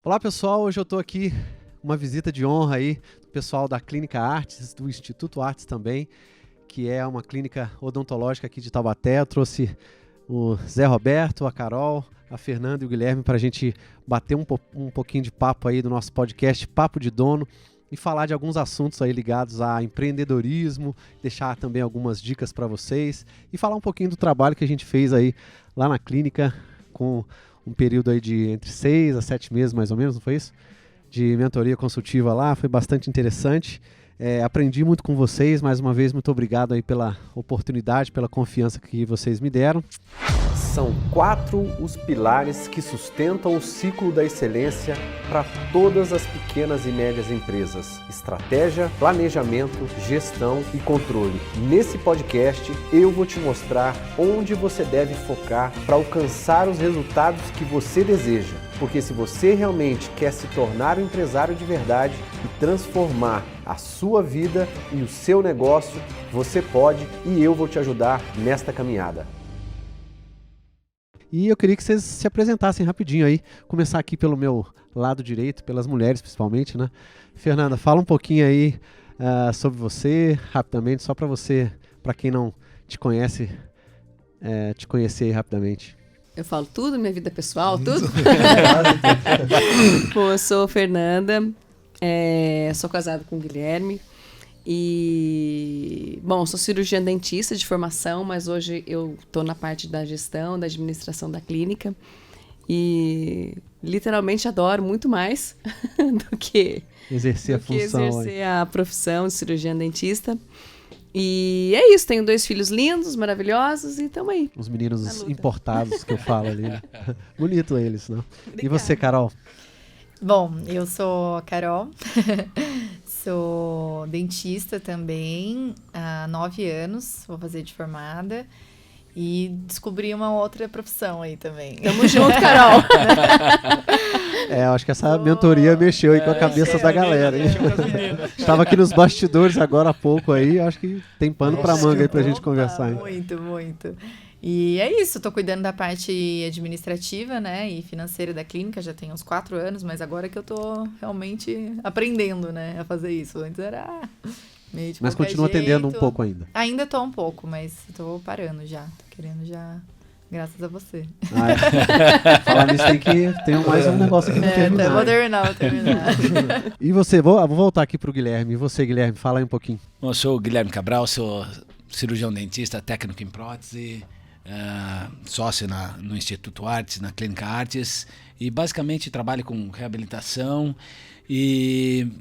Olá pessoal, hoje eu estou aqui com uma visita de honra aí do pessoal da Clínica Artes, do Instituto Artes também, que é uma clínica odontológica aqui de Taubaté. Eu trouxe o Zé Roberto, a Carol, a Fernanda e o Guilherme para a gente bater um pouquinho de papo aí do nosso podcast Papo de Dono e falar de alguns assuntos aí ligados a empreendedorismo, deixar também algumas dicas para vocês e falar um pouquinho do trabalho que a gente fez aí lá na clínica com um período aí de entre 6 a 7 meses mais ou menos, não foi isso? De mentoria consultiva lá, foi bastante interessante. Aprendi muito com vocês, mais uma vez muito obrigado aí pela oportunidade, pela confiança que vocês me deram. São 4 os pilares que sustentam o ciclo da excelência para todas as pequenas e médias empresas: estratégia, planejamento, gestão e controle. Nesse podcast eu vou te mostrar onde você deve focar para alcançar os resultados que você deseja. Porque se você realmente quer se tornar um empresário de verdade e transformar a sua vida e o seu negócio, você pode e eu vou te ajudar nesta caminhada. E eu queria que vocês se apresentassem rapidinho aí, começar aqui pelo meu lado direito, pelas mulheres principalmente, né? Fernanda, fala um pouquinho aí sobre você, rapidamente, só para quem não te conhece, te conhecer aí rapidamente. Eu falo tudo, minha vida pessoal, tudo? Bom, eu sou Fernanda, sou casada com o Guilherme e, bom, sou cirurgiã dentista de formação, mas hoje eu estou na parte da gestão, da administração da clínica e literalmente adoro muito mais do que exercer a profissão de cirurgiã dentista. E é isso, tenho 2 filhos lindos, maravilhosos e tamo aí. Os meninos importados que eu falo ali. Né? Bonito eles, não? Obrigada. E você, Carol? Bom, eu sou a Carol, sou dentista também há 9 anos, vou fazer de formada. E descobri uma outra profissão aí também. Tamo junto, Carol! Eu acho que essa mentoria mexeu aí com a cabeça da galera. Hein? Estava aqui nos bastidores agora há pouco aí, acho que tem pano pra manga aí pra gente conversar. Hein? Muito, muito. E é isso, tô cuidando da parte administrativa, né, e financeira da clínica, já tem uns 4 anos, mas agora que eu tô realmente aprendendo, né, a fazer isso. Antes era meio de mas continua jeito. atendendo um pouco ainda. Ainda tô um pouco, mas tô parando já, tô querendo já... Graças a você. Falar nisso tem mais um negócio aqui no terminar. Vou terminar. E você, vou voltar aqui pro Guilherme. E você, Guilherme, fala aí um pouquinho. Eu sou o Guilherme Cabral, sou cirurgião dentista, técnico em prótese, sócio no Instituto Artes, na Clínica Artes, e basicamente trabalho com reabilitação.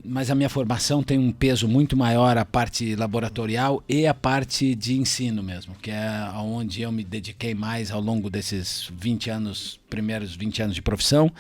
Mas a minha formação tem um peso muito maior a parte laboratorial e a parte de ensino mesmo, que é onde eu me dediquei mais ao longo desses primeiros 20 anos de profissão.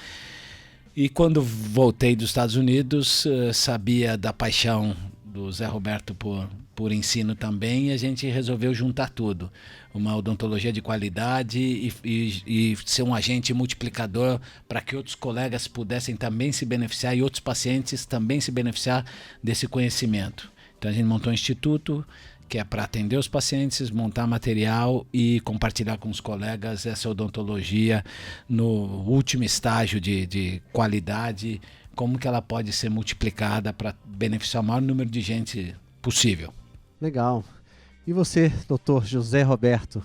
E quando voltei dos Estados Unidos, sabia da paixão do Zé Roberto por ensino também, e a gente resolveu juntar tudo. Uma odontologia de qualidade e ser um agente multiplicador para que outros colegas pudessem também se beneficiar e outros pacientes também se beneficiar desse conhecimento. Então a gente montou um instituto que é para atender os pacientes, montar material e compartilhar com os colegas essa odontologia no último estágio de qualidade, como que ela pode ser multiplicada para beneficiar o maior número de gente possível. Legal. E você, doutor José Roberto?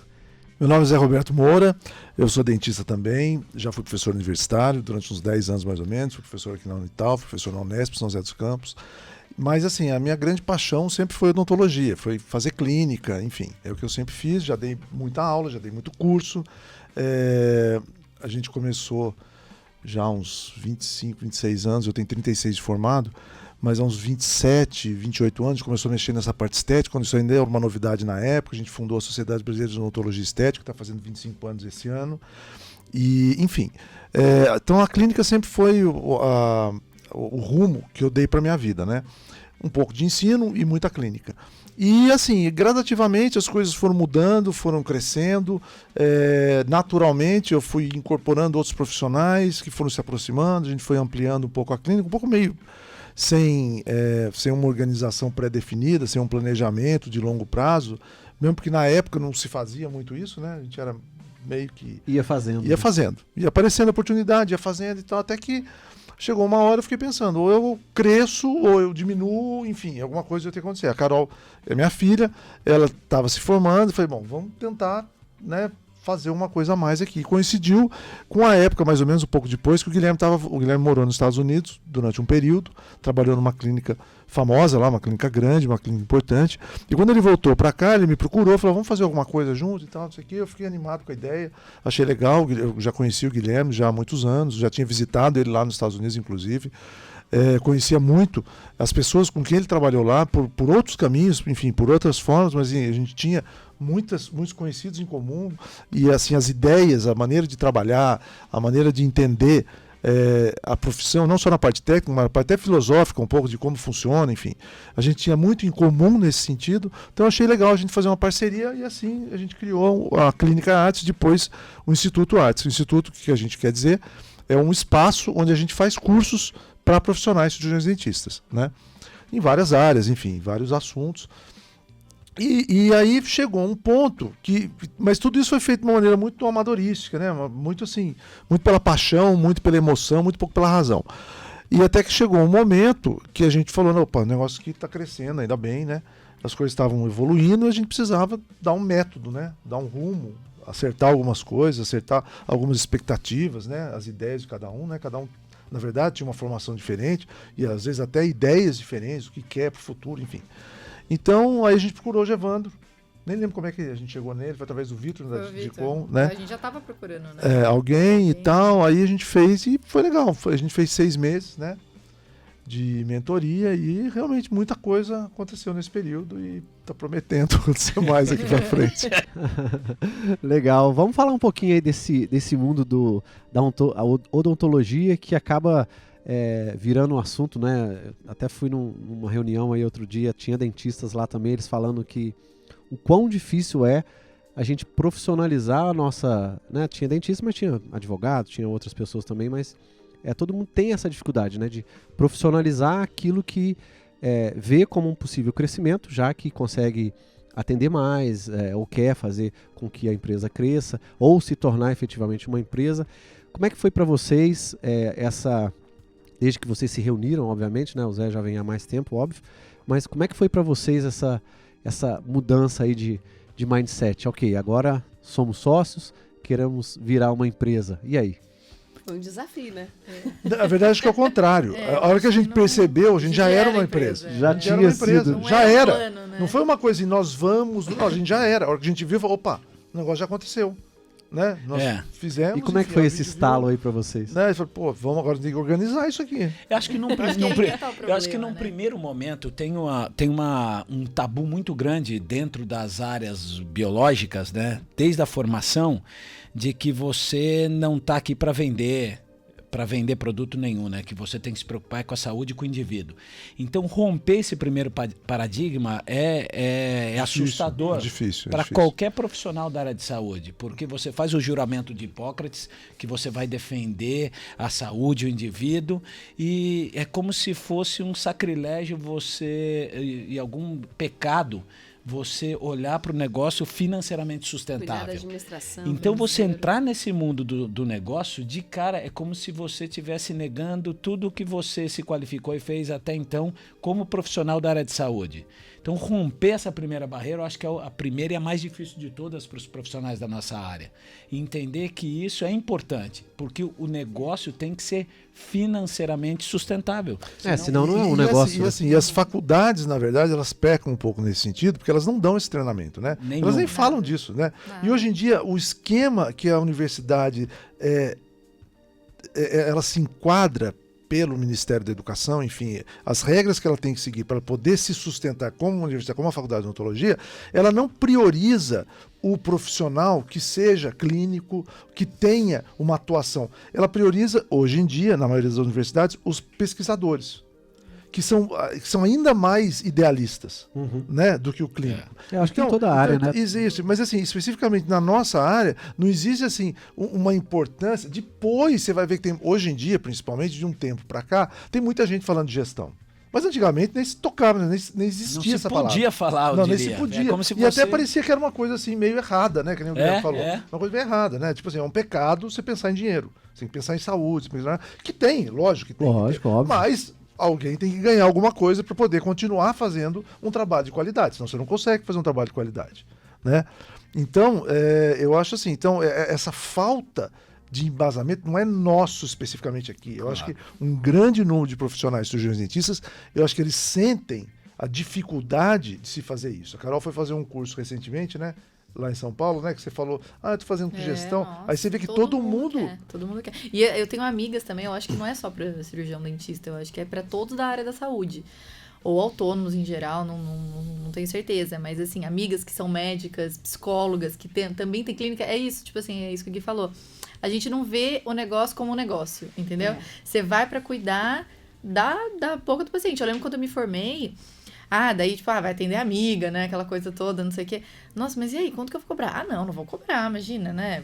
Meu nome é Zé Roberto Moura, eu sou dentista também, já fui professor universitário durante uns 10 anos mais ou menos, fui professor aqui na Unital, fui professor na Unesp, São José dos Campos. Mas assim, a minha grande paixão sempre foi odontologia, foi fazer clínica, enfim, é o que eu sempre fiz, já dei muita aula, já dei muito curso. A gente começou já há uns 25, 26 anos, eu tenho 36 de formado, mas há uns 27, 28 anos, a gente começou a mexer nessa parte estética, quando isso ainda era uma novidade na época. A gente fundou a Sociedade Brasileira de Odontologia Estética, que está fazendo 25 anos esse ano. E, enfim, então a clínica sempre foi o rumo que eu dei para a minha vida, né? Um pouco de ensino e muita clínica. E, assim, gradativamente as coisas foram mudando, foram crescendo. Naturalmente eu fui incorporando outros profissionais que foram se aproximando, a gente foi ampliando um pouco a clínica, um pouco meio... sem uma organização pré-definida, sem um planejamento de longo prazo, mesmo porque na época não se fazia muito isso, né? A gente era meio que... Ia fazendo. Ia fazendo. Ia aparecendo a oportunidade, ia fazendo e tal, até que chegou uma hora eu fiquei pensando, ou eu cresço, ou eu diminuo, enfim, alguma coisa ia ter que acontecer. A Carol é minha filha, ela estava se formando, eu falei, bom, vamos tentar, né, fazer uma coisa a mais aqui. Coincidiu com a época, mais ou menos um pouco depois, que o Guilherme morou nos Estados Unidos durante um período, trabalhou numa clínica famosa lá, uma clínica grande, uma clínica importante. E quando ele voltou para cá, ele me procurou, falou, vamos fazer alguma coisa junto e tal, não sei o quê. Eu fiquei animado com a ideia, achei legal, eu já conheci o Guilherme já há muitos anos, já tinha visitado ele lá nos Estados Unidos, inclusive. Conhecia muito as pessoas com quem ele trabalhou lá, por outros caminhos, enfim, por outras formas, mas a gente tinha muitos conhecidos em comum, e assim, as ideias, a maneira de trabalhar, a maneira de entender a profissão, não só na parte técnica, mas na parte até filosófica, um pouco de como funciona, enfim. A gente tinha muito em comum nesse sentido, então achei legal a gente fazer uma parceria, e assim a gente criou a Clínica Artes, depois o Instituto Artes. O Instituto, que a gente quer dizer, é um espaço onde a gente faz cursos para profissionais cirurgiões dentistas, né? Em várias áreas, enfim, vários assuntos. E aí chegou um ponto mas tudo isso foi feito de uma maneira muito amadorística, né? Muito assim, muito pela paixão, muito pela emoção, muito pouco pela razão. E até que chegou um momento que a gente falou, não, opa, o negócio aqui está crescendo, ainda bem, né? As coisas estavam evoluindo, e a gente precisava dar um método, né? Dar um rumo, acertar algumas coisas, acertar algumas expectativas, né? As ideias de cada um, né? Cada um, na verdade, tinha uma formação diferente e às vezes até ideias diferentes, o que quer para o futuro, enfim. Então, aí a gente procurou o Evandro. Nem lembro como é que a gente chegou nele, foi através do Vitor, da Dicom, né? A gente já estava procurando, né? Alguém e tal, aí a gente fez e foi legal. A gente fez 6 meses, né? De mentoria, e realmente muita coisa aconteceu nesse período e tá prometendo acontecer mais aqui pra frente. Legal. Vamos falar um pouquinho aí desse mundo da odontologia, que acaba virando um assunto, né? Até fui numa reunião aí outro dia, tinha dentistas lá também, eles falando que o quão difícil é a gente profissionalizar a nossa, né? Tinha dentista, mas tinha advogado, tinha outras pessoas também, mas todo mundo tem essa dificuldade, né, de profissionalizar aquilo que vê como um possível crescimento, já que consegue atender mais, ou quer fazer com que a empresa cresça, ou se tornar efetivamente uma empresa. Como é que foi para vocês desde que vocês se reuniram, obviamente, né, o Zé já vem há mais tempo, óbvio, mas como é que foi para vocês essa mudança aí de mindset? Ok, agora somos sócios, queremos virar uma empresa, e aí? Foi um desafio, né? Na verdade, acho que é o contrário. A hora que a gente percebeu, a gente já era uma empresa. Já tinha sido. Já era. Plano, né? Não foi uma coisa assim, nós vamos... Não, a gente já era. A hora que a gente viu, falou, opa, o negócio já aconteceu. Né? Nós fizemos... E como é que foi esse estalo aí pra vocês? Né? Falou, pô, vamos agora ter que organizar isso aqui. Eu acho que num primeiro momento tem um tabu muito grande dentro das áreas biológicas, né? Desde a formação, de que você não está aqui para vender produto nenhum, né? Que você tem que se preocupar com a saúde e com o indivíduo. Então, romper esse primeiro paradigma é assustador para qualquer profissional da área de saúde, porque você faz o juramento de Hipócrates, que você vai defender a saúde, o indivíduo, e é como se fosse um sacrilégio e algum pecado você olhar para o negócio financeiramente sustentável. Cuidar da administração. Então, você entrar nesse mundo do negócio, de cara, é como se você estivesse negando tudo o que você se qualificou e fez até então como profissional da área de saúde. Então, romper essa primeira barreira, eu acho que é a primeira e a mais difícil de todas para os profissionais da nossa área. E entender que isso é importante, porque o negócio tem que ser financeiramente sustentável. Senão não é um negócio. E as faculdades, na verdade, elas pecam um pouco nesse sentido, porque elas não dão esse treinamento, né? Elas nem falam disso, né? E hoje em dia, o esquema que a universidade ela se enquadra pelo Ministério da Educação, enfim, as regras que ela tem que seguir para poder se sustentar como uma universidade, como uma faculdade de odontologia, ela não prioriza o profissional que seja clínico, que tenha uma atuação. Ela prioriza, hoje em dia, na maioria das universidades, os pesquisadores, que são ainda mais idealistas, né, do que o clínico. Eu acho que em toda a área, né? Existe, mas assim, especificamente na nossa área, não existe assim uma importância. Depois você vai ver que tem, hoje em dia, principalmente de um tempo para cá, tem muita gente falando de gestão. Mas antigamente nem se tocava, nem existia essa palavra. Não se podia falar, eu não, diria. Nem se podia. É como se E até parecia que era uma coisa assim, meio errada, né? Que nem o Guilherme falou. Uma coisa meio errada, né? Tipo assim, é um pecado você pensar em dinheiro. Você tem que pensar em saúde. Que tem, lógico que tem. Lógico, óbvio. Mas alguém tem que ganhar alguma coisa para poder continuar fazendo um trabalho de qualidade. Senão você não consegue fazer um trabalho de qualidade, né? Então, eu acho assim, essa falta de embasamento não é nosso especificamente aqui. Eu acho que um grande número de profissionais cirurgiões dentistas, eu acho que eles sentem a dificuldade de se fazer isso. A Carol foi fazer um curso recentemente, né? Lá em São Paulo, né? Que você falou, eu tô fazendo gestão. Nossa, aí você vê que todo mundo... Todo mundo quer. E eu tenho amigas também, eu acho que não é só para cirurgião dentista, eu acho que é para todos da área da saúde. Ou autônomos em geral, não tenho certeza. Mas, assim, amigas que são médicas, psicólogas, que também tem clínica, é isso, tipo assim, é isso que o Gui falou. A gente não vê o negócio como um negócio, entendeu? Você vai para cuidar da boca do paciente. Eu lembro quando eu me formei, daí, tipo, vai atender amiga, né? Aquela coisa toda, não sei o quê. Nossa, mas e aí, quanto que eu vou cobrar? Não vou cobrar, imagina, né?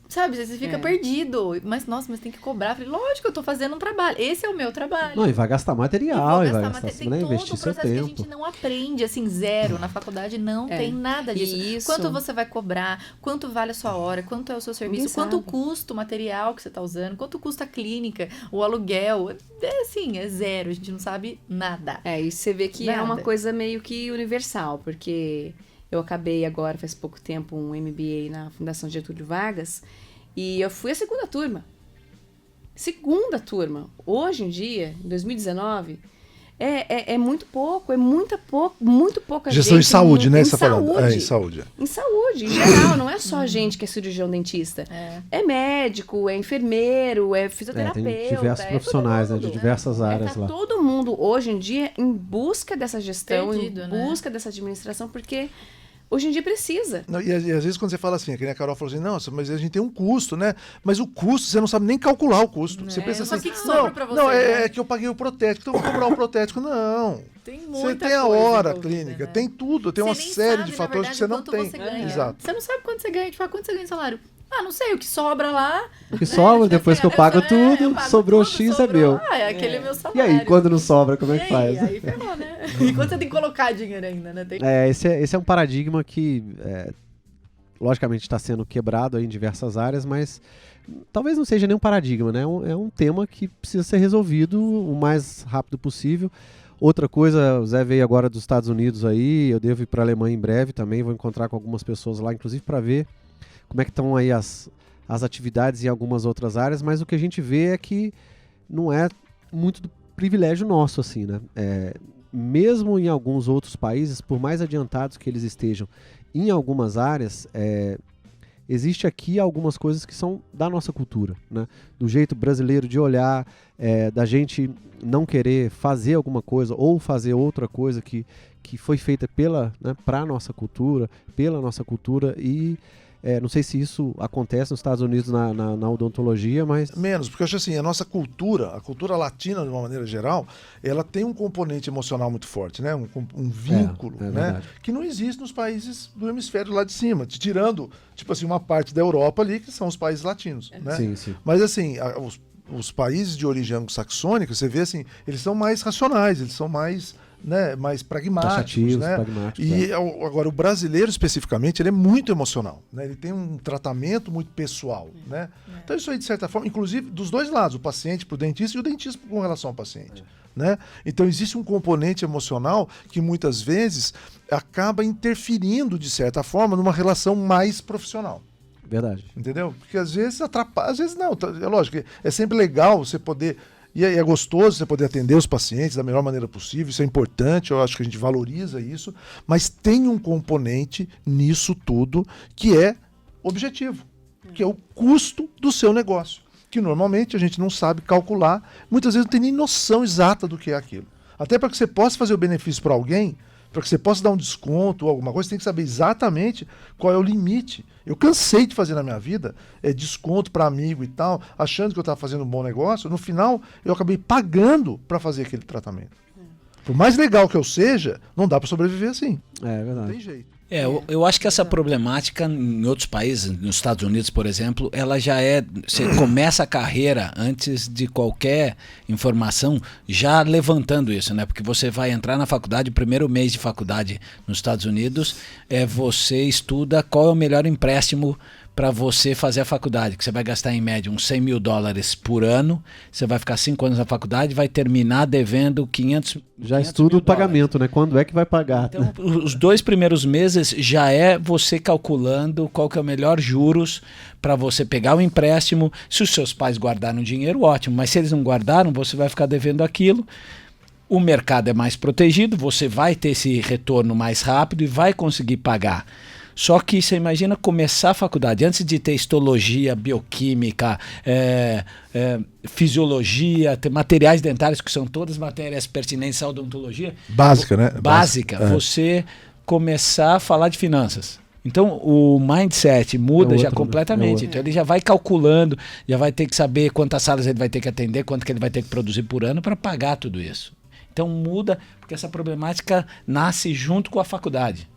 Sabe, você fica perdido. Mas, nossa, mas tem que cobrar. Eu falei, lógico, eu tô fazendo um trabalho. Esse é o meu trabalho. Não, e vai gastar material, e vai gastar tem que investir seu tempo. Que a gente não aprende, assim, zero. Na faculdade não tem nada disso. Isso. Quanto você vai cobrar, quanto vale a sua hora, quanto é o seu serviço, quanto custa o material que você tá usando, quanto custa a clínica, o aluguel. É zero. A gente não sabe nada. E você vê que é uma coisa meio que universal, porque eu acabei agora, faz pouco tempo, um MBA na Fundação Getúlio Vargas, e eu fui a segunda turma. Hoje em dia, em 2019, é muito pouco, muito pouca Gestão gente. Em saúde, né? Em você saúde. Falando. Em saúde. Em saúde, em geral, não é só gente que é cirurgião dentista. É médico, é enfermeiro, é fisioterapeuta. Tem diversos profissionais, né? De diversas áreas lá. Todo mundo, hoje em dia, em busca dessa gestão, Perdido, em busca dessa administração, porque hoje em dia precisa. Não, e às vezes quando você fala assim, que nem a Carol falou assim, não, mas a gente tem um custo, né? Mas o custo, você não sabe nem calcular o custo. Você pensa assim, mas o que sobra pra você? Não, é que eu paguei o protético, então eu vou cobrar o protético. Não. Tem muita você tem a coisa hora envolvida, clínica, né? tem tudo, tem uma série de fatores que você não tem. Você ganha. Exato. Você não sabe quanto você ganha, a gente fala, quanto você ganha em salário? Não sei, o que sobra lá. O que sobra, depois que eu pago tudo, sobrou X é meu. Aquele é meu salário. E aí, quando não sobra, como é que faz? Aí ferrou, né? E quando você tem que colocar dinheiro ainda, né? Esse é um paradigma que, logicamente, está sendo quebrado aí em diversas áreas, mas talvez não seja nenhum paradigma, né? É um tema que precisa ser resolvido o mais rápido possível. Outra coisa, o Zé veio agora dos Estados Unidos aí, eu devo ir para a Alemanha em breve também, vou encontrar com algumas pessoas lá, inclusive para ver como é que estão aí as atividades em algumas outras áreas, mas o que a gente vê é que não é muito do privilégio nosso, assim, né? Mesmo em alguns outros países, por mais adiantados que eles estejam em algumas áreas, existe aqui algumas coisas que são da nossa cultura, né? Do jeito brasileiro de olhar, da gente não querer fazer alguma coisa ou fazer outra coisa que foi feita para a nossa cultura, pela nossa cultura e... não sei se isso acontece nos Estados Unidos na odontologia, mas... Menos, porque eu acho assim, a cultura latina, de uma maneira geral, ela tem um componente emocional muito forte, né? Um vínculo, né? Que não existe nos países do hemisfério lá de cima, tirando, tipo assim, uma parte da Europa ali, que são os países latinos, né? Sim. Mas assim, os países de origem anglo-saxônica, você vê assim, eles são mais racionais, eles são mais... né, mais pragmáticos, né? E agora o brasileiro especificamente ele é muito emocional, né? Ele tem um tratamento muito pessoal, né? Então isso aí de certa forma, inclusive dos dois lados, o paciente para o dentista e o dentista com relação ao paciente, né? Então existe um componente emocional que muitas vezes acaba interferindo de certa forma numa relação mais profissional. Verdade. Entendeu? Porque às vezes atrapalha, às vezes não. É lógico, é sempre legal você poder... E é gostoso você poder atender os pacientes da melhor maneira possível, isso é importante, eu acho que a gente valoriza isso, mas tem um componente nisso tudo que é objetivo, que é o custo do seu negócio, que normalmente a gente não sabe calcular, muitas vezes não tem nem noção exata do que é aquilo. Até para que você possa fazer o benefício para alguém, para que você possa dar um desconto ou alguma coisa, você tem que saber exatamente qual é o limite. Eu cansei de fazer na minha vida desconto para amigo e tal, achando que eu estava fazendo um bom negócio. No final, eu acabei pagando para fazer aquele tratamento. Por mais legal que eu seja, não dá para sobreviver assim. É verdade. Não tem jeito. Eu acho que essa problemática em outros países, nos Estados Unidos, por exemplo, ela já você começa a carreira antes de qualquer informação, já levantando isso, né? Porque você vai entrar na faculdade, o primeiro mês de faculdade nos Estados Unidos, você estuda qual é o melhor empréstimo para você fazer a faculdade, que você vai gastar em média uns $100 mil por ano, você vai ficar 5 anos na faculdade, vai terminar devendo 500 Já estuda o pagamento, né? Quando é que vai pagar? Então, os 2 primeiros meses já é você calculando qual que é o melhor juros para você pegar o empréstimo. Se os seus pais guardaram dinheiro, ótimo, mas se eles não guardaram, você vai ficar devendo aquilo. O mercado é mais protegido, você vai ter esse retorno mais rápido e vai conseguir pagar. Só que você imagina começar a faculdade, antes de ter histologia, bioquímica, fisiologia, ter materiais dentários, que são todas matérias pertinentes à odontologia. Básica, né? Básica. Você começar a falar de finanças. Então o mindset muda já completamente. Então ele já vai calculando, já vai ter que saber quantas salas ele vai ter que atender, quanto que ele vai ter que produzir por ano para pagar tudo isso. Então muda, porque essa problemática nasce junto com a faculdade.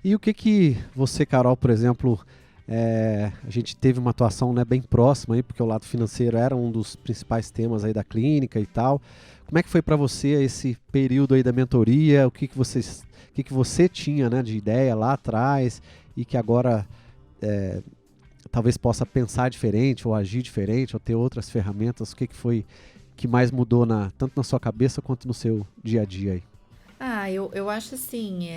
E o que você, Carol, por exemplo, a gente teve uma atuação, né, bem próxima aí, porque o lado financeiro era um dos principais temas aí da clínica e tal. Como é que foi para você esse período aí da mentoria? O que você tinha, né, de ideia lá atrás e que agora talvez possa pensar diferente ou agir diferente ou ter outras ferramentas? O que foi que mais mudou tanto na sua cabeça quanto no seu dia a dia aí? Eu acho assim,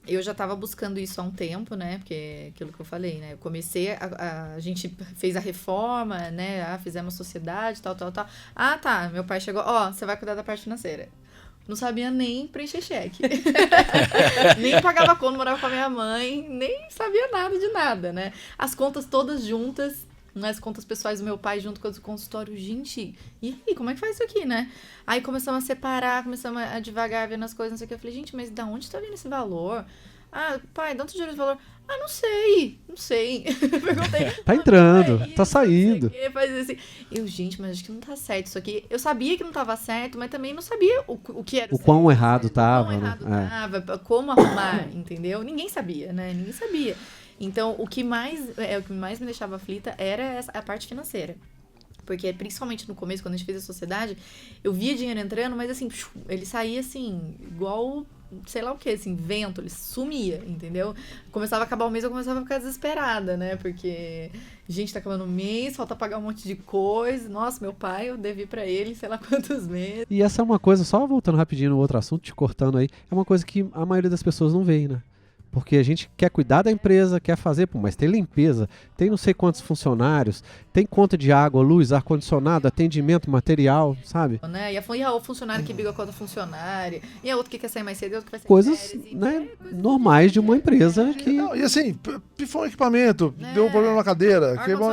eu já estava buscando isso há um tempo, né, porque aquilo que eu falei, né, eu comecei, a gente fez a reforma, né, fizemos sociedade, tal. Tá, meu pai chegou, você vai cuidar da parte financeira. Não sabia nem preencher cheque. Nem pagava conta, morava com a minha mãe, nem sabia nada de nada, né. As contas todas juntas, as contas pessoais do meu pai junto com as do consultório. Gente, e aí, como é que faz isso aqui, né? Aí começamos a separar, começamos a devagar vendo as coisas, não sei o que. Eu falei, gente, mas da onde tá vindo esse valor? Pai, de onde tirou esse valor? Não sei. Perguntei. Tá entrando, tá saindo. Faz assim. Gente, mas acho que não tá certo isso aqui. Eu sabia que não tava certo, mas também não sabia o que era o quão errado tava, né? Como arrumar, entendeu? Ninguém sabia, né? Ninguém sabia. Então, o que mais me deixava aflita era a parte financeira. Porque, principalmente no começo, quando a gente fez a sociedade, eu via dinheiro entrando, mas assim, ele saía assim, igual, sei lá o que, assim, vento, ele sumia, entendeu? Começava a acabar o mês, eu começava a ficar desesperada, né? Porque, gente, tá acabando o mês, falta pagar um monte de coisa. Nossa, meu pai, eu devi pra ele, sei lá quantos meses. E essa é uma coisa, só voltando rapidinho no outro assunto, te cortando aí, é uma coisa que a maioria das pessoas não vê, né? Porque a gente quer cuidar da empresa, quer fazer, mas tem limpeza, tem não sei quantos funcionários, tem conta de água, luz, ar-condicionado, atendimento, material, sabe? Né? E o funcionário que briga com a outra funcionária, e a outra que quer sair mais cedo, e a outra que vai sair coisas, férias, né, normais de uma empresa que... Não, e assim, pifou um equipamento, deu um problema na cadeira, queimou,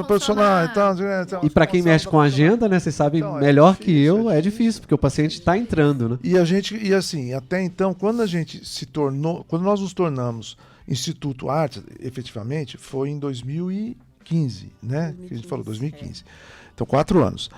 funcionar e tal. E para quem mexe com a agenda, né, vocês sabem melhor que eu, é difícil, porque o paciente está entrando, né? E assim, até então, quando a gente quando nós nos tornamos Instituto Artes, efetivamente, foi em 2015, né? 2015, que a gente falou, 2015. Então, 4 anos.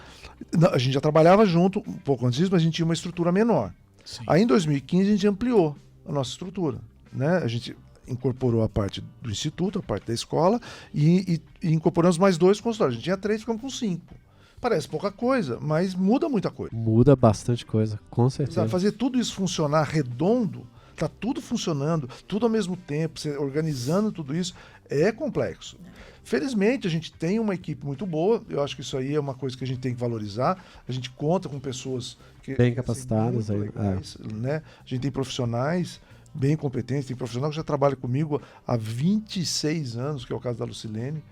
A gente já trabalhava junto, um pouco antes disso, mas a gente tinha uma estrutura menor. Sim. Aí, em 2015, a gente ampliou a nossa estrutura, né? A gente incorporou a parte do instituto, a parte da escola, e incorporamos mais 2 consultórios. A gente tinha 3, ficamos com 5. Parece pouca coisa, mas muda muita coisa. Muda bastante coisa, com certeza. Fazer tudo isso funcionar redondo, tá tudo funcionando, tudo ao mesmo tempo, você organizando tudo isso, é complexo. Felizmente, a gente tem uma equipe muito boa, eu acho que isso aí é uma coisa que a gente tem que valorizar. A gente conta com pessoas bem capacitadas, assim, legais, né? A gente tem profissionais bem competentes, tem profissional que já trabalha comigo há 26 anos, que é o caso da Lucilene,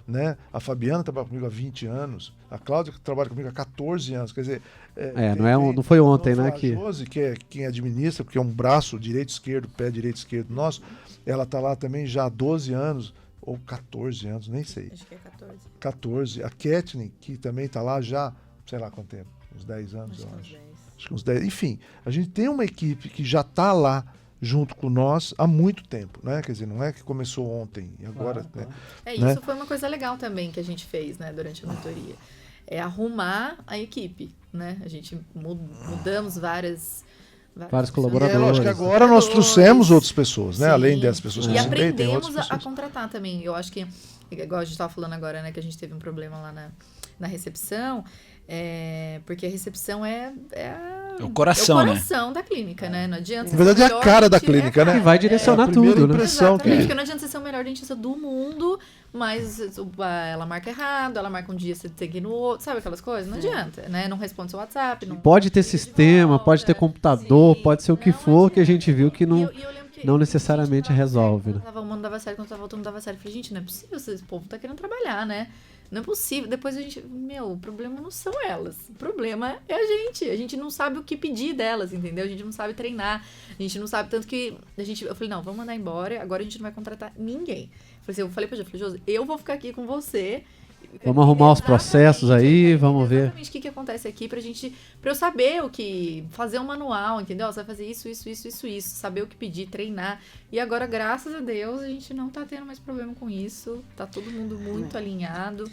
né? A Fabiana trabalha comigo há 20 anos, a Cláudia trabalha comigo há 14 anos, quer dizer... não foi ontem, né? A Josi, que é quem administra, porque é um braço direito-esquerdo, pé direito-esquerdo nosso, ela está lá também já há 12 anos, ou 14 anos, nem sei. Acho que é 14. 14. A Kathleen, que também está lá já, sei lá quanto tempo, uns 10 anos, eu acho. Acho que uns 10. Enfim, a gente tem uma equipe que já está lá junto com nós há muito tempo, né? Quer dizer, não é que começou ontem e agora... né? Isso foi uma coisa legal também que a gente fez, né, durante a mentoria. É arrumar a equipe, né? A gente mudamos várias Vários É colaboradores. lógico que agora nós trouxemos outras pessoas, né? Além dessas pessoas que E eu citei, tem aprendemos outras a pessoas. contratar também. Eu acho que, igual a gente estava falando agora, né? Que a gente teve um problema lá na recepção. Porque a recepção é o coração, né? da clínica, né? Não adianta. Na verdade, é a cara da clínica, né? Que vai direcionar É a primeira tudo, né? impressão Exatamente, que... porque não adianta você ser o melhor dentista do mundo, mas ela marca errado, ela marca um dia, você tem que ir no outro, sabe aquelas coisas? Não adianta, né? Não responde seu WhatsApp. Não Pode ter liga de sistema, volta. pode ter computador, Sim, pode ser o que não for, que a adianta. gente viu que não... E eu lembro que não necessariamente gente, resolve, Certo, né? quando uma não dava certo, quando tava outro não dava certo. Eu falei, gente, não é possível, esse povo tá querendo trabalhar, né? Não é possível. Depois a gente, o problema não são elas. O problema é a gente. A gente não sabe o que pedir delas, entendeu? A gente não sabe treinar. A gente não sabe tanto que eu falei, não, vamos mandar embora. Agora a gente não vai contratar ninguém. Eu falei pra Josi, eu vou ficar aqui com você. Vamos arrumar os processos aí, vamos ver. Exatamente o que acontece aqui pra eu saber fazer um manual, entendeu? Você vai fazer isso, saber o que pedir, treinar. E agora, graças a Deus, a gente não tá tendo mais problema com isso. Tá todo mundo muito alinhado.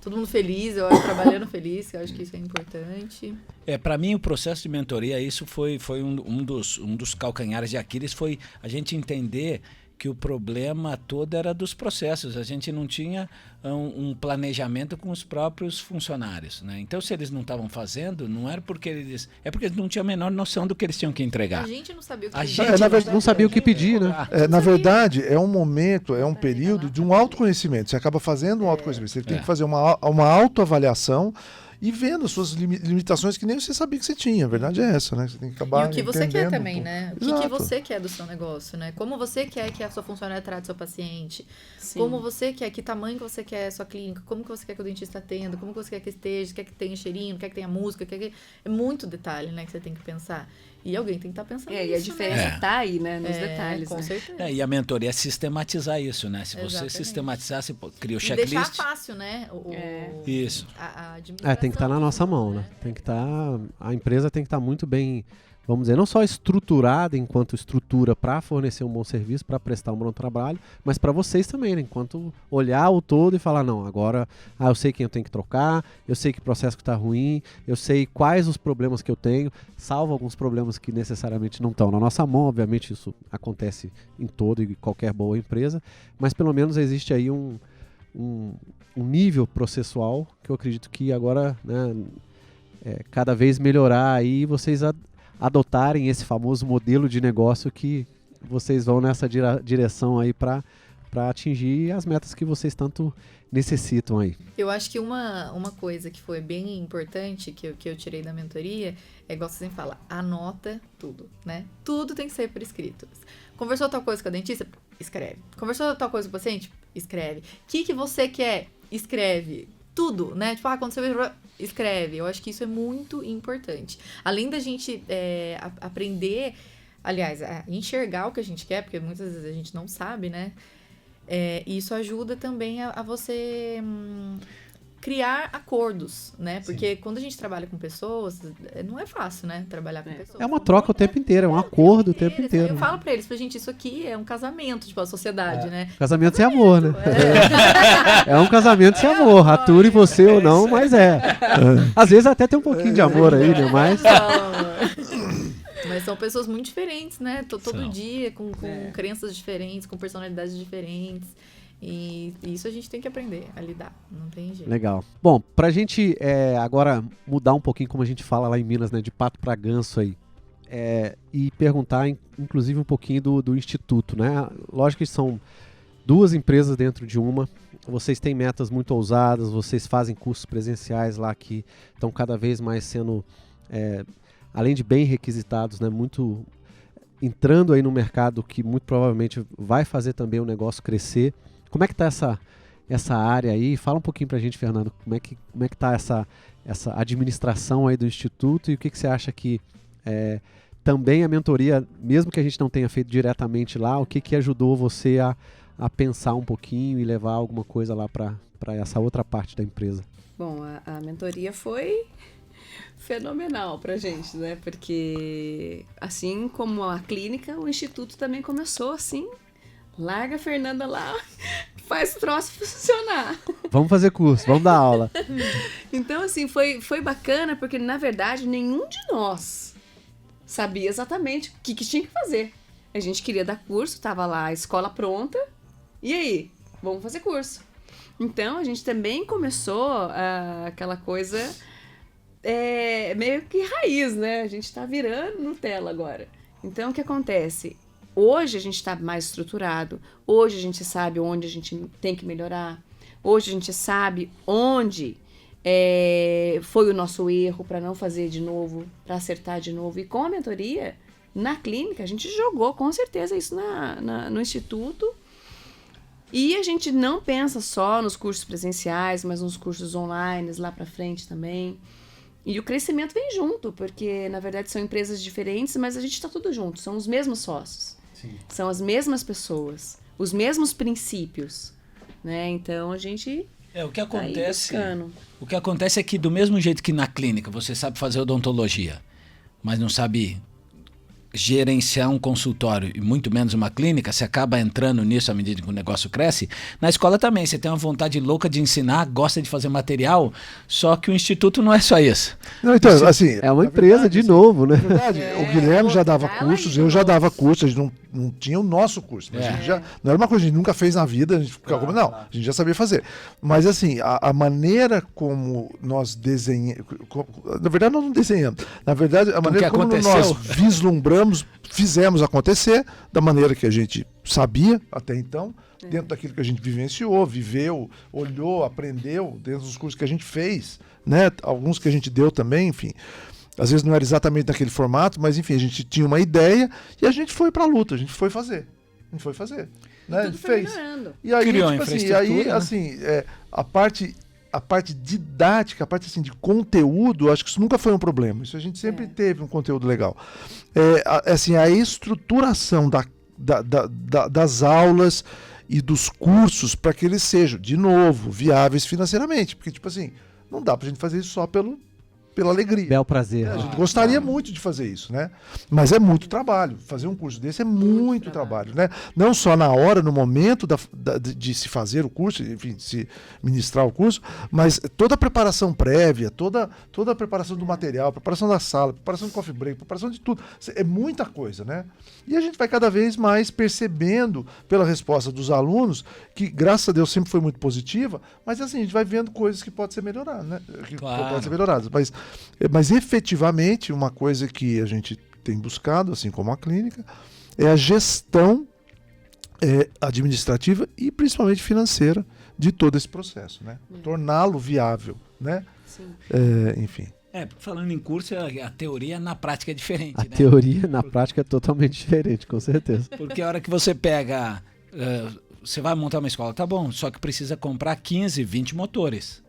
Todo mundo feliz, eu acho, trabalhando feliz, eu acho que isso é importante. Para mim, o processo de mentoria, isso foi um dos calcanhares de Aquiles, foi a gente entender que o problema todo era dos processos. A gente não tinha um planejamento com os próprios funcionários, né? Então, se eles não estavam fazendo, não era porque eles... É porque eles não tinham a menor noção do que eles tinham que entregar. A gente não sabia o que A pedir. gente na verdade, não sabia o que pedir, né? Na verdade, é um momento, é um período de um autoconhecimento. Você acaba fazendo um autoconhecimento. Você tem que fazer uma autoavaliação e vendo as suas limitações que nem você sabia que você tinha. A verdade é essa, né? Você tem que acabar E o que você quer entendendo também, um pouco. né? O que Exato. você quer do seu negócio, né? Como você quer que a sua funcionária trate seu paciente. Sim. Como você quer, que tamanho que você quer a sua clínica. Como que você quer que o dentista atenda. Como que você quer que esteja. Quer que tenha cheirinho, quer que tenha música. É muito detalhe, né? Que você tem que pensar. E alguém tem que estar pensando nisso, E a diferença né? tá aí, né? Nos detalhes, Com né? certeza. E a mentoria é sistematizar isso, né? Se você Exatamente. sistematizar, você cria o E deixar checklist. fácil, né? Isso. A administração. Tem que estar na nossa mão, né? Tem que estar... A empresa tem que estar muito bem, vamos dizer, não só estruturada enquanto estrutura para fornecer um bom serviço, para prestar um bom trabalho, mas para vocês também, né? Enquanto olhar o todo e falar, não, agora eu sei quem eu tenho que trocar, eu sei que processo que está ruim, eu sei quais os problemas que eu tenho, salvo alguns problemas que necessariamente não estão na nossa mão, obviamente isso acontece em todo e qualquer boa empresa, mas pelo menos existe aí um nível processual que eu acredito que agora, né, cada vez melhorar aí, vocês adotarem esse famoso modelo de negócio que vocês vão nessa direção aí para atingir as metas que vocês tanto necessitam aí. Eu acho que uma coisa que foi bem importante que eu tirei da mentoria é, igual você sempre fala, anota tudo, né? Tudo tem que ser por escrito. Conversou tal coisa com a dentista? Escreve. Conversou tal coisa com o paciente? Escreve. O que você quer? Escreve. Tudo, né? Tipo, quando você vê, escreve. Eu acho que isso é muito importante. Além da gente aprender, aliás, a enxergar o que a gente quer, porque muitas vezes a gente não sabe, né? Isso ajuda também a você criar acordos, né? Porque quando a gente trabalha com pessoas, não é fácil, né? Trabalhar com pessoas. É uma troca o tempo inteiro, é um acordo o tempo inteiro. Eu né? falo pra eles, gente, isso aqui é um casamento, tipo, a sociedade, né? Casamento sem amor, né? É um casamento sem amor, ature você ou não, mas é. Às vezes até tem um pouquinho de amor aí, né? Mas são pessoas muito diferentes, né? Todo São. dia, com crenças diferentes, com personalidades diferentes. E isso a gente tem que aprender a lidar, não tem jeito. Legal. Bom, pra gente agora mudar um pouquinho, como a gente fala lá em Minas, né? De pato pra ganso aí. E perguntar, inclusive, um pouquinho do Instituto, né? Lógico que são duas empresas dentro de uma. Vocês têm metas muito ousadas, vocês fazem cursos presenciais lá que estão cada vez mais sendo, além de bem requisitados, né? Muito entrando aí no mercado que muito provavelmente vai fazer também o negócio crescer. Como é que está essa área aí? Fala um pouquinho pra gente, Fernando, como é que está essa administração aí do Instituto e o que você acha que também a mentoria, mesmo que a gente não tenha feito diretamente lá, o que ajudou você a pensar um pouquinho e levar alguma coisa lá para essa outra parte da empresa? Bom, a mentoria foi fenomenal pra gente, né? Porque assim como a clínica, o Instituto também começou assim. Larga a Fernanda lá, faz o troço funcionar. Vamos fazer curso, vamos dar aula. Então, assim, foi bacana, porque, na verdade, nenhum de nós sabia exatamente o que tinha que fazer. A gente queria dar curso, tava lá a escola pronta, e aí? Vamos fazer curso. Então, a gente também começou aquela coisa meio que raiz, né? A gente tá virando Nutella agora. Então, o que acontece? Hoje a gente está mais estruturado, hoje a gente sabe onde a gente tem que melhorar, hoje a gente sabe onde foi o nosso erro para não fazer de novo, para acertar de novo. E com a mentoria, na clínica, a gente jogou com certeza isso no instituto. E a gente não pensa só nos cursos presenciais, mas nos cursos online, lá para frente também. E o crescimento vem junto, porque na verdade são empresas diferentes, mas a gente está tudo junto, são os mesmos sócios. Sim. São as mesmas pessoas, os mesmos princípios, né? Então a gente o que acontece é que do mesmo jeito que na clínica você sabe fazer odontologia, mas não sabe gerenciar um consultório e muito menos uma clínica, você acaba entrando nisso à medida que o negócio cresce. Na escola também, você tem uma vontade louca de ensinar, gosta de fazer material, só que o instituto não é só isso. Não, então, assim, é uma empresa de novo, né? Na verdade, o Guilherme já dava cursos, eu já dava cursos, a gente não tinha o nosso curso. Mas a gente não era uma coisa que a gente nunca fez na vida, a gente ficava a gente já sabia fazer. Mas assim, a maneira como nós desenhamos, na verdade nós não desenhamos, na verdade a maneira como nós vislumbramos, fizemos acontecer da maneira que a gente sabia até então, dentro daquilo que a gente vivenciou, viveu, olhou, aprendeu, dentro dos cursos que a gente fez, né? Alguns que a gente deu também, enfim. Às vezes não era exatamente naquele formato, mas enfim, a gente tinha uma ideia e a gente foi pra luta, a gente foi fazer. A gente foi fazer. Né? A gente fez. E aí, criou tipo assim, a parte didática, a parte assim, de conteúdo, acho que isso nunca foi um problema. Isso a gente sempre teve um conteúdo legal. Assim, a estruturação das aulas e dos cursos para que eles sejam, de novo, viáveis financeiramente. Porque, tipo assim, não dá pra gente fazer isso só pela alegria. Bel prazer. A gente gostaria muito de fazer isso, né? Mas é muito trabalho. Fazer um curso desse é muito trabalho, né? Não só na hora, no momento de se fazer o curso, enfim, de se ministrar o curso, mas toda a preparação prévia, toda a preparação do material, preparação da sala, preparação do coffee break, preparação de tudo. É muita coisa, né? E a gente vai cada vez mais percebendo pela resposta dos alunos, que graças a Deus sempre foi muito positiva, mas assim, a gente vai vendo coisas que podem ser melhoradas, né? Podem ser melhoradas, mas efetivamente uma coisa que a gente tem buscado, assim como a clínica, é a gestão administrativa e principalmente financeira de todo esse processo, né? Torná-lo viável, né? Sim. Enfim. Falando em curso, a teoria na prática é diferente. A teoria na prática é totalmente diferente, com certeza. Porque a hora que você pega, você vai montar uma escola, tá bom, só que precisa comprar 15, 20 motores.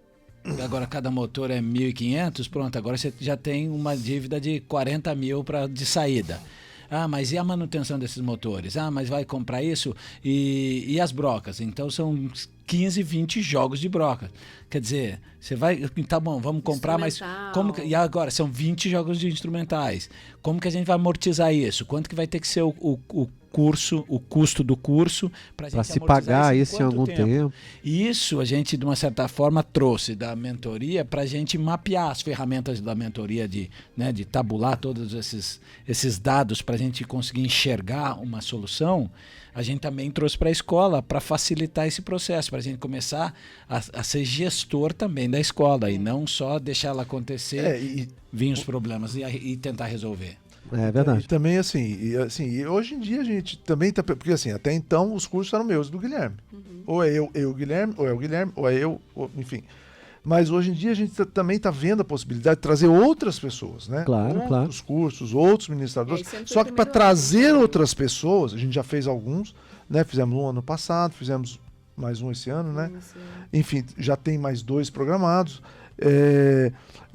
Agora cada motor é 1.500, pronto, agora você já tem uma dívida de 40 mil de saída. Ah, mas e a manutenção desses motores? Ah, mas vai comprar isso? E as brocas? Então são 15, 20 jogos de broca. Quer dizer, você vai... Tá bom, vamos comprar, mas... E agora? São 20 jogos de instrumentais. Como que a gente vai amortizar isso? Quanto que vai ter que ser o custo do curso para se pagar isso em algum tempo. E isso a gente, de uma certa forma, trouxe da mentoria para a gente mapear as ferramentas da mentoria de tabular todos esses dados para a gente conseguir enxergar uma solução. A gente também trouxe para a escola para facilitar esse processo, para a gente começar a ser gestor também da escola e não só deixar ela acontecer, vir os problemas e tentar resolver. É verdade. E também, assim, hoje em dia a gente também tá... Porque, assim, até então os cursos eram meus e do Guilherme. Ou é eu o Guilherme, ou é o Guilherme, ou é eu, enfim. Mas hoje em dia a gente também está vendo a possibilidade de trazer outras pessoas, né? Claro, outros cursos, outros ministradores. Só que para trazer outras pessoas, a gente já fez alguns, né? Fizemos um ano passado, fizemos mais um esse ano, né? Enfim, já tem mais 2 programados.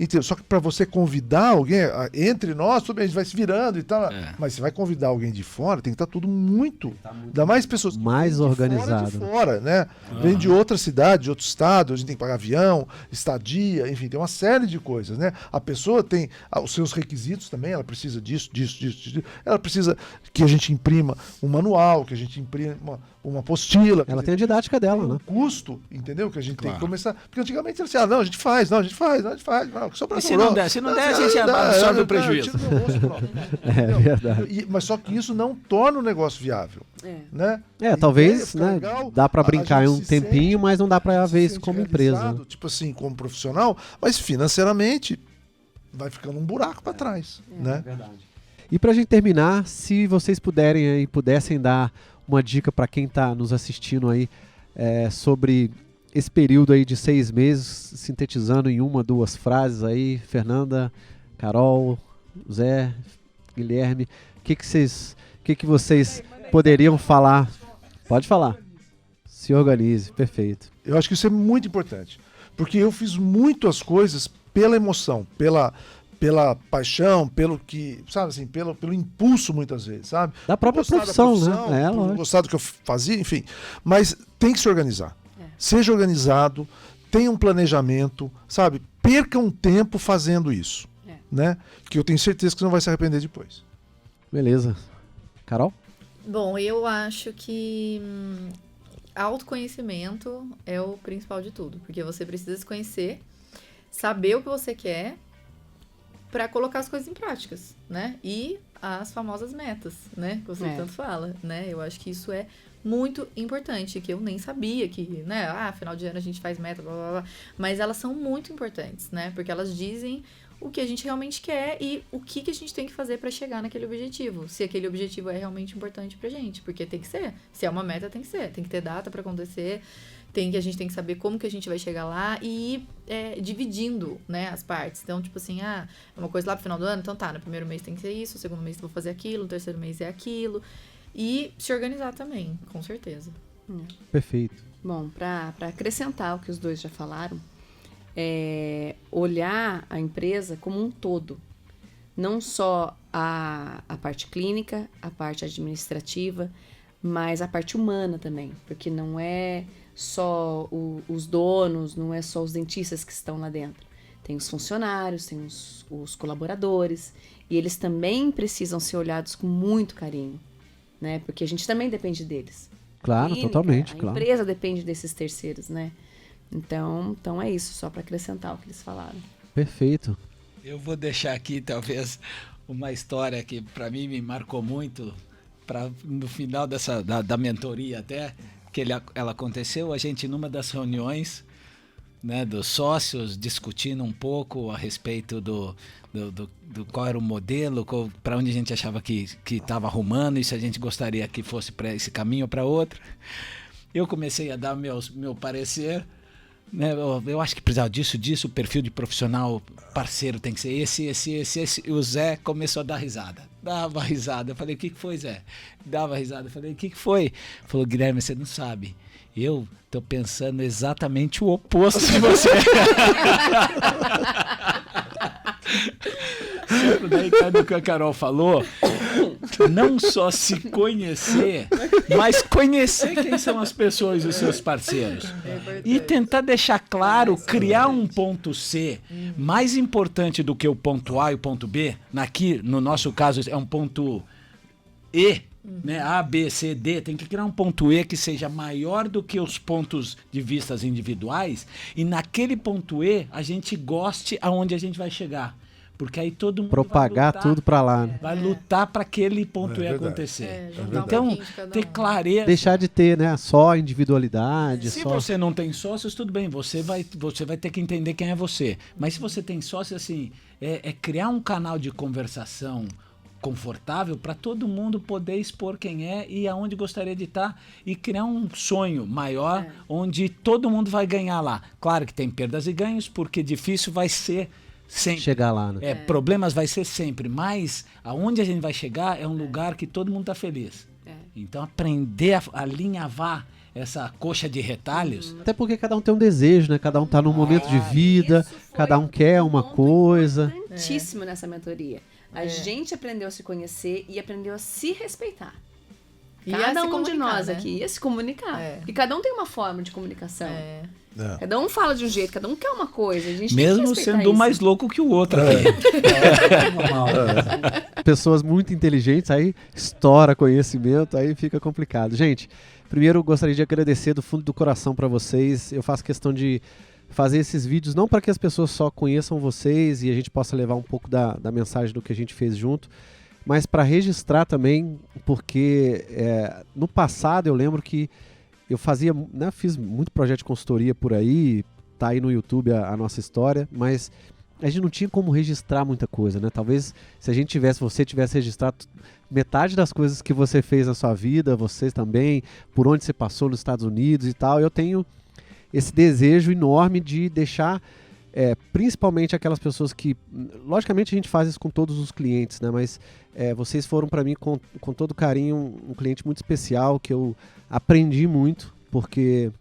Então, só que para você convidar alguém, entre nós, tudo bem, a gente vai se virando e tal, mas você vai convidar alguém de fora, tem que estar tudo muito, ainda mais pessoas mais organizado. De fora, né? Vem de outra cidade, de outro estado, a gente tem que pagar avião, estadia, enfim, tem uma série de coisas, né? A pessoa tem os seus requisitos também, ela precisa disso, ela precisa que a gente imprima um manual, que a gente imprima uma apostila. Ela tem a didática dela, né? Um custo, entendeu? Que a gente tem que começar. Porque antigamente era assim, não, a gente faz. o que sobrar E se não der? Se não der, a gente absorve o prejuízo. Tira o meu bolso, pronto. É Entendeu? verdade. Mas só que isso não torna o negócio viável, né? Talvez, Fica né, legal, dá para a brincar gente um se tempinho, sente- mas não dá para a gente ver se isso sente como empresa. Né? realizado, tipo assim, como profissional, mas financeiramente vai ficando um buraco para trás, né? E para a gente terminar, se vocês pudessem dar uma dica para quem está nos assistindo aí sobre esse período aí de 6 meses, sintetizando em 1, 2 frases aí, Fernanda, Carol, Zé, Guilherme, o que vocês poderiam falar? Pode falar. Se organize, perfeito. Eu acho que isso é muito importante, porque eu fiz muito as coisas pela emoção, pela paixão, pelo que, sabe assim, pelo impulso muitas vezes, sabe? Da própria Gostar da profissão, né? por Lógico. gostar do que eu fazia, enfim. Mas tem que se organizar. Seja organizado, tenha um planejamento, sabe? Perca um tempo fazendo isso, né? Que eu tenho certeza que você não vai se arrepender depois. Beleza. Carol? Bom, eu acho que autoconhecimento é o principal de tudo, porque você precisa se conhecer, saber o que você quer para colocar as coisas em práticas, né? E as famosas metas, né? Que você tanto fala, né? Eu acho que isso é muito importante, que eu nem sabia que, né? Final de ano a gente faz meta, blá, blá, blá. Mas elas são muito importantes, né? Porque elas dizem o que a gente realmente quer e o que a gente tem que fazer para chegar naquele objetivo. Se aquele objetivo é realmente importante pra gente, porque tem que ser. Se é uma meta, tem que ser. Tem que ter data para acontecer. A gente tem que saber como que a gente vai chegar lá e ir dividindo, né, as partes. Então, tipo assim, é uma coisa lá pro final do ano, então tá, no primeiro mês tem que ser isso, no segundo mês eu vou fazer aquilo, no terceiro mês é aquilo. E se organizar também, com certeza. Perfeito. Bom, para acrescentar o que os dois já falaram, olhar a empresa como um todo. Não só a parte clínica, a parte administrativa, mas a parte humana também. Porque não é só os donos, não é só os dentistas que estão lá dentro. Tem os funcionários, tem os colaboradores, e eles também precisam ser olhados com muito carinho, né? Porque a gente também depende deles. Claro, Clínica, totalmente, a claro. empresa depende desses terceiros, né? Então é isso, só para acrescentar o que eles falaram. Perfeito. Eu vou deixar aqui, talvez, uma história que para mim me marcou muito, no final da mentoria até, que ela aconteceu, a gente numa das reuniões, né, dos sócios, discutindo um pouco a respeito do qual era o modelo, para onde a gente achava que estava arrumando e se a gente gostaria que fosse para esse caminho ou para outro. Eu comecei a dar meu parecer, né, eu acho que precisava disso, o perfil de profissional parceiro tem que ser esse. E o Zé começou a dar risada. Dava risada. Eu falei, o que foi, Zé? Dava risada. Eu falei, o que foi? Falou, Guilherme, você não sabe. Eu tô pensando exatamente o oposto de você. Daí, do que a Carol falou, não só se conhecer, mas conhecer quem são as pessoas e os seus parceiros. E tentar deixar claro, criar um ponto C mais importante do que o ponto A e o ponto B. Aqui, no nosso caso, é um ponto E, né? A, B, C, D. Tem que criar um ponto E que seja maior do que os pontos de vistas individuais. E naquele ponto E, a gente goste aonde a gente vai chegar. Porque aí todo mundo Propagar vai lutar, tudo para lá. Né? vai lutar para aquele ponto E verdade. acontecer. Juntar um Então, pouquinho de cada ter um. clareza. Deixar de ter, né, só a individualidade. Se só... você não tem sócios, tudo bem, você vai ter que entender quem é você. Mas se você tem sócios, assim, criar um canal de conversação confortável para todo mundo poder expor quem é e aonde gostaria de estar e criar um sonho maior onde todo mundo vai ganhar lá. Claro que tem perdas e ganhos, porque difícil vai ser sempre. Chegar lá, né? Problemas vai ser sempre, mas aonde a gente vai chegar é um lugar que todo mundo está feliz. Então aprender a alinhavar essa coxa de retalhos. Até porque cada um tem um desejo, né? Cada um tá num momento de vida, cada um quer uma coisa. Importantíssimo nessa mentoria. A gente aprendeu a se conhecer e aprendeu a se respeitar. E a Cada se um de comunicar, nós né? aqui ia se comunicar. E cada um tem uma forma de comunicação. Cada um fala de um jeito, cada um quer uma coisa. A gente tem que Mesmo respeitar sendo um isso. mais louco que o outro. Pessoas muito inteligentes, aí estoura conhecimento, aí fica complicado. Gente, primeiro eu gostaria de agradecer do fundo do coração para vocês. Eu faço questão de fazer esses vídeos, não para que as pessoas só conheçam vocês e a gente possa levar um pouco da mensagem do que a gente fez junto, mas para registrar também, porque no passado eu lembro que eu fazia, né, fiz muito projeto de consultoria por aí, tá aí no YouTube a nossa história, mas a gente não tinha como registrar muita coisa, né? Talvez se você tivesse registrado metade das coisas que você fez na sua vida, vocês também, por onde você passou nos Estados Unidos e tal, eu tenho esse desejo enorme de deixar, principalmente aquelas pessoas que, logicamente a gente faz isso com todos os clientes, né? Mas vocês foram para mim com todo carinho um cliente muito especial, que eu aprendi muito, porque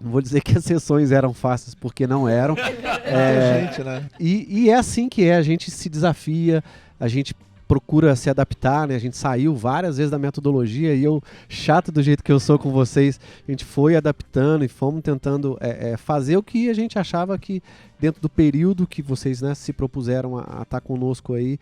não vou dizer que as sessões eram fáceis, porque não eram. Gente, né? E é assim que a gente se desafia, a gente procura se adaptar, né? A gente saiu várias vezes da metodologia e eu, chato do jeito que eu sou com vocês, a gente foi adaptando e fomos tentando fazer o que a gente achava que dentro do período que vocês, né, se propuseram a estar conosco aí,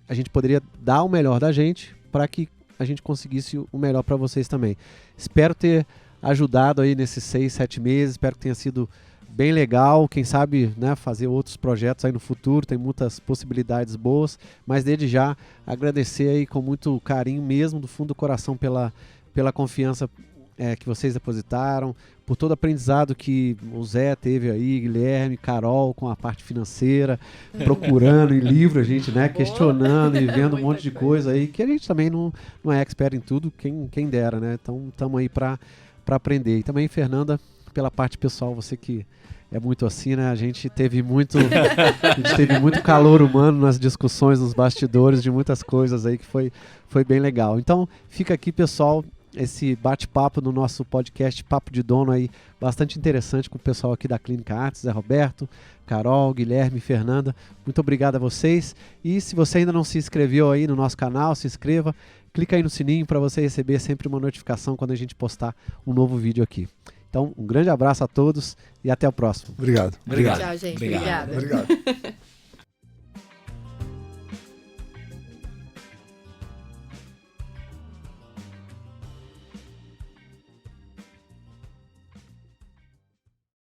a gente poderia dar o melhor da gente para que a gente conseguisse o melhor para vocês também. Espero ter ajudado aí nesses 6, 7 meses, espero que tenha sido bem legal, quem sabe, né, fazer outros projetos aí no futuro, tem muitas possibilidades boas, mas desde já agradecer aí com muito carinho mesmo, do fundo do coração pela confiança que vocês depositaram, por todo o aprendizado que o Zé teve aí, Guilherme, Carol, com a parte financeira, procurando em livro, a gente, né, questionando e vendo um monte de coisa aí, que a gente também não é expert em tudo, quem dera, né, então estamos aí para aprender. E também, Fernanda, pela parte pessoal, você que é muito assim, né? A gente teve muito calor humano nas discussões, nos bastidores de muitas coisas aí que foi bem legal. Então, fica aqui, pessoal, esse bate-papo no nosso podcast Papo de Dono aí, bastante interessante com o pessoal aqui da Clínica Artes, Zé Roberto, Carol, Guilherme, Fernanda. Muito obrigado a vocês. E se você ainda não se inscreveu aí no nosso canal, se inscreva, clica aí no sininho para você receber sempre uma notificação quando a gente postar um novo vídeo aqui. Então, um grande abraço a todos e até o próximo. Obrigado. Tchau, gente. Obrigado. Obrigada. Obrigado.